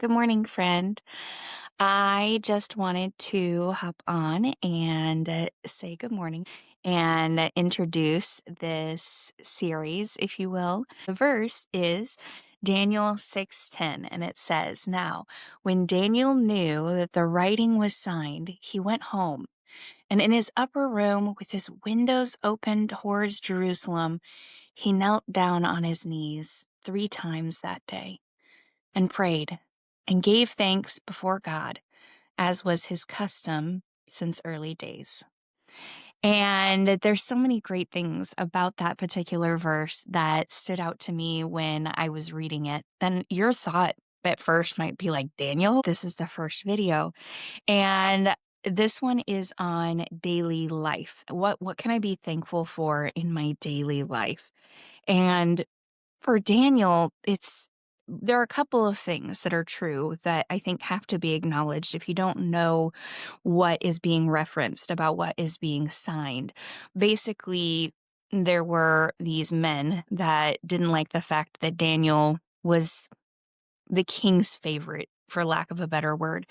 Good morning, friend. I just wanted to hop on and say good morning and introduce this series, if you will. The verse is Daniel 6:10, and it says, "Now, when Daniel knew that the writing was signed, he went home, and in his upper room with his windows open towards Jerusalem, he knelt down on his knees 3 times that day and prayed and gave thanks before God, as was his custom since early days." And there's so many great things about that particular verse that stood out to me when I was reading it. And your thought at first might be like, Daniel, this is the first video. And this one is on daily life. What can I be thankful for in my daily life? And for Daniel, there are a couple of things that are true that I think have to be acknowledged if you don't know what is being referenced about what is being signed. Basically, there were these men that didn't like the fact that Daniel was the king's favorite, for lack of a better word.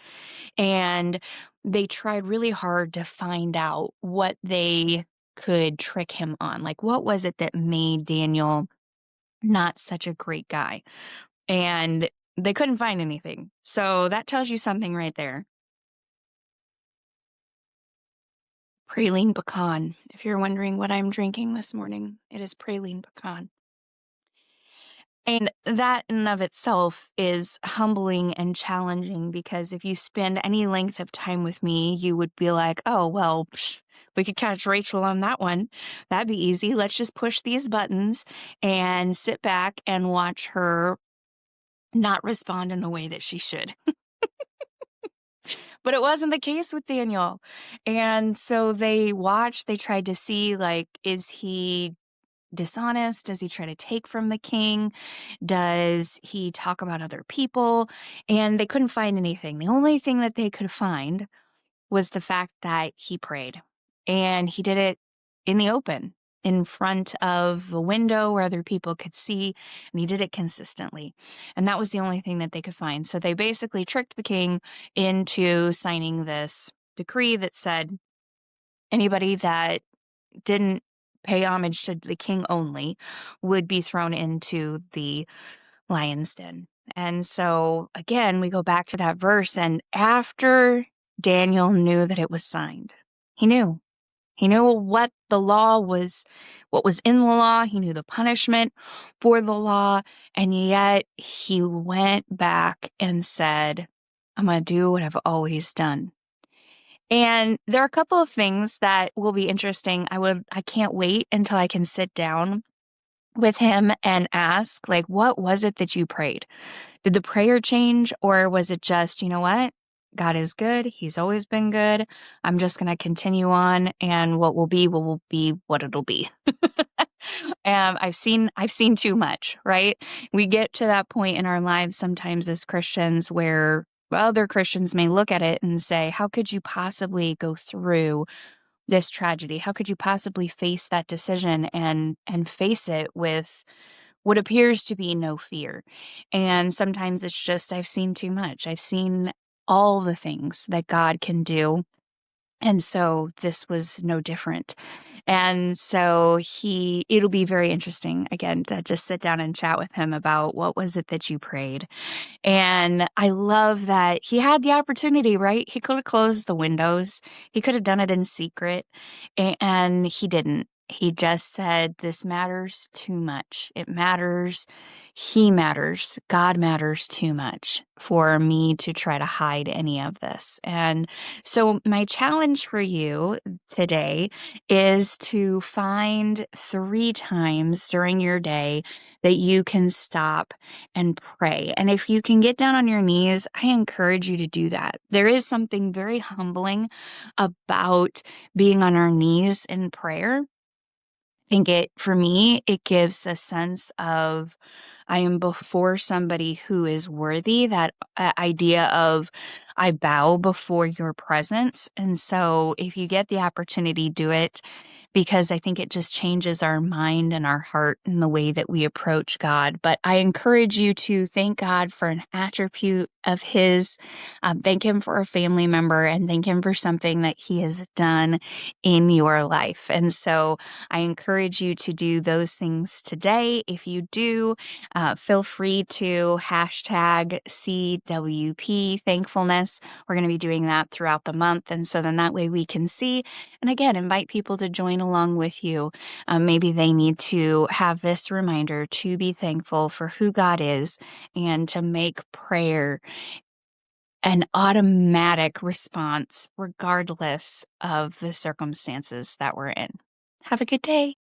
And they tried really hard to find out what they could trick him on. Like, what was it that made Daniel not such a great guy? And they couldn't find anything. So that tells you something right there. Praline pecan. If you're wondering what I'm drinking this morning, it is praline pecan. And that in and of itself is humbling and challenging because if you spend any length of time with me, you would be like, oh, well, we could catch Rachel on that one. That'd be easy. Let's just push these buttons and sit back and watch her not respond in the way that she should. But it wasn't the case with Daniel. And so they watched, they tried to see, like, is he dishonest? Does he try to take from the king? Does he talk about other people? And they couldn't find anything. The only thing that they could find was the fact that he prayed. And he did it in the open, in front of a window where other people could see, and he did it consistently. And that was the only thing that they could find. So they basically tricked the king into signing this decree that said anybody that didn't pay homage to the king only would be thrown into the lion's den. And so again, we go back to that verse, and after Daniel knew that it was signed, he knew. He knew what the law was, what was in the law. He knew the punishment for the law. And yet he went back and said, I'm going to do what I've always done. And there are a couple of things that will be interesting. I can't wait until I can sit down with him and ask, like, what was it that you prayed? Did the prayer change, or was it just, you know what? God is good. He's always been good. I'm just going to continue on, and what will be what it'll be. I've seen too much, right? We get to that point in our lives sometimes as Christians where other Christians may look at it and say, how could you possibly go through this tragedy? How could you possibly face that decision and face it with what appears to be no fear? And sometimes it's just, I've seen too much. I've seen all the things that God can do. And so this was no different. And so it'll be very interesting again to just sit down and chat with him about what was it that you prayed. And I love that he had the opportunity, right? He could have closed the windows. He could have done it in secret, and he didn't. He just said, this matters too much. It matters. He matters. God matters too much for me to try to hide any of this. And so my challenge for you today is to find 3 times during your day that you can stop and pray. And if you can get down on your knees, I encourage you to do that. There is something very humbling about being on our knees in prayer. For me, it gives a sense of I am before somebody who is worthy. That idea of I bow before your presence. And so if you get the opportunity, do it because I think it just changes our mind and our heart and the way that we approach God. But I encourage you to thank God for an attribute of His, thank Him for a family member, and thank Him for something that He has done in your life. And so I encourage you to do those things today. If you do, feel free to hashtag CWP thankfulness. We're going to be doing that throughout the month. And so then that way we can see, and again, invite people to join along with you. Maybe they need to have this reminder to be thankful for who God is and to make prayer an automatic response, regardless of the circumstances that we're in. Have a good day.